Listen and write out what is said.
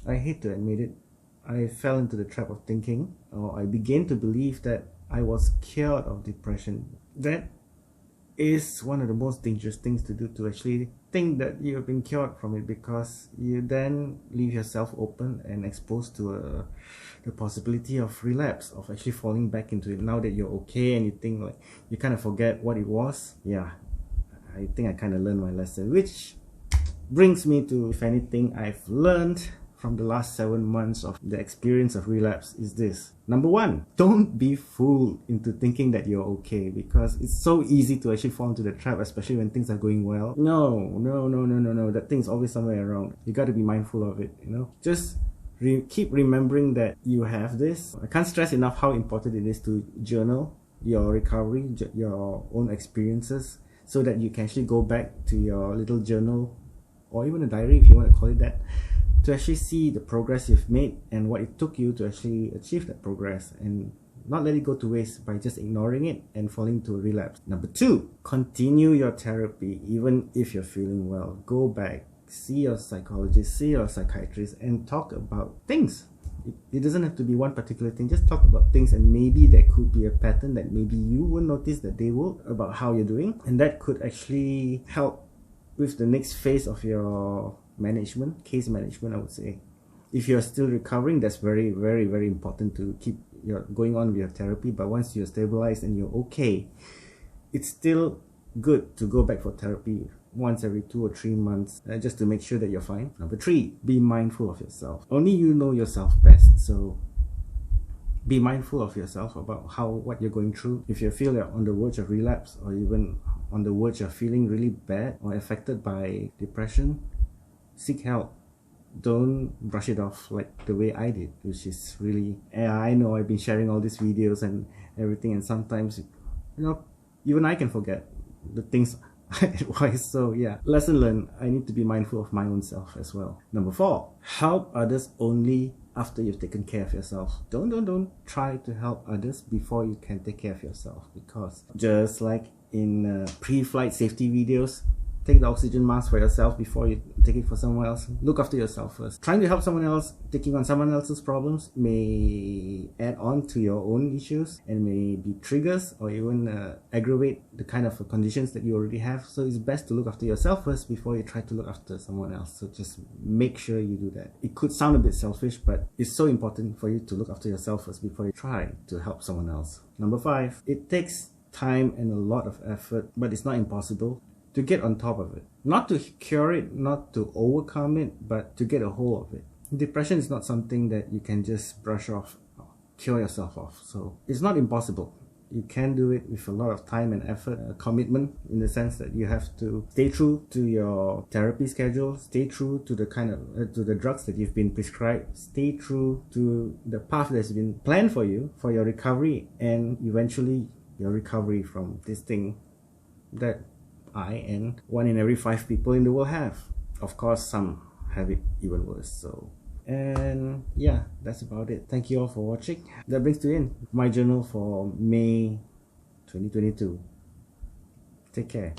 I hate to admit it, I fell into the trap of thinking, or I began to believe that I was cured of depression. That is one of the most dangerous things to do, to actually think that you have been cured from it, because you then leave yourself open and exposed to the possibility of relapse, of actually falling back into it. Now that you're okay and you think like you kind of forget what it was, yeah, I think I kind of learned my lesson, which brings me to, if anything I've learned from the last 7 months of the experience of relapse, is this. Number one, don't be fooled into thinking that you're okay, because it's so easy to actually fall into the trap, especially when things are going well. No, that thing's always somewhere around. You got to be mindful of it, you know. Just keep remembering that you have this. I can't stress enough how important it is to journal your recovery, your own experiences, so that you can actually go back to your little journal, or even a diary if you want to call it that, to actually see the progress you've made and what it took you to actually achieve that progress, and not let it go to waste by just ignoring it and falling into a relapse. Number two, continue your therapy even if you're feeling well. Go back, see your psychologist, see your psychiatrist, and talk about things. It doesn't have to be one particular thing, just talk about things, and maybe there could be a pattern that maybe you will notice that they will, about how you're doing, and that could actually help with the next phase of your case management, I would say. If you're still recovering, that's very, very, very important to keep going on with your therapy. But once you're stabilized and you're okay, it's still good to go back for therapy once every 2 or 3 months, just to make sure that you're fine. Number three, be mindful of yourself. Only you know yourself best, so be mindful of yourself about what you're going through. If you feel you're on the verge of relapse, or even on the verge of feeling really bad or affected by depression, seek help. Don't brush it off like the way I did, which is really, I know I've been sharing all these videos and everything, and sometimes, even I can forget the things I advise. So yeah, lesson learned. I need to be mindful of my own self as well. Number four, help others only after you've taken care of yourself. Don't try to help others before you can take care of yourself, because just like in pre-flight safety videos, take the oxygen mask for yourself before you take it for someone else. Look after yourself first. Trying to help someone else, taking on someone else's problems, may add on to your own issues and may be triggers, or even aggravate the kind of conditions that you already have. So it's best to look after yourself first before you try to look after someone else. So just make sure you do that. It could sound a bit selfish, but it's so important for you to look after yourself first before you try to help someone else. Number five, it takes time and a lot of effort, but it's not impossible, to get on top of it. Not to cure it, not to overcome it, but to get a hold of it. Depression is not something that you can just brush off, cure yourself off. So it's not impossible. You can do it with a lot of time and effort, commitment, in the sense that you have to stay true to your therapy schedule, stay true to the to the drugs that you've been prescribed, stay true to the path that's been planned for you, for your recovery, and eventually your recovery from this thing that I and 1 in every 5 people in the world have. Of course, some have it even worse. So, and yeah, that's about it. Thank you all for watching. That brings to end my journal for May 2022. Take care.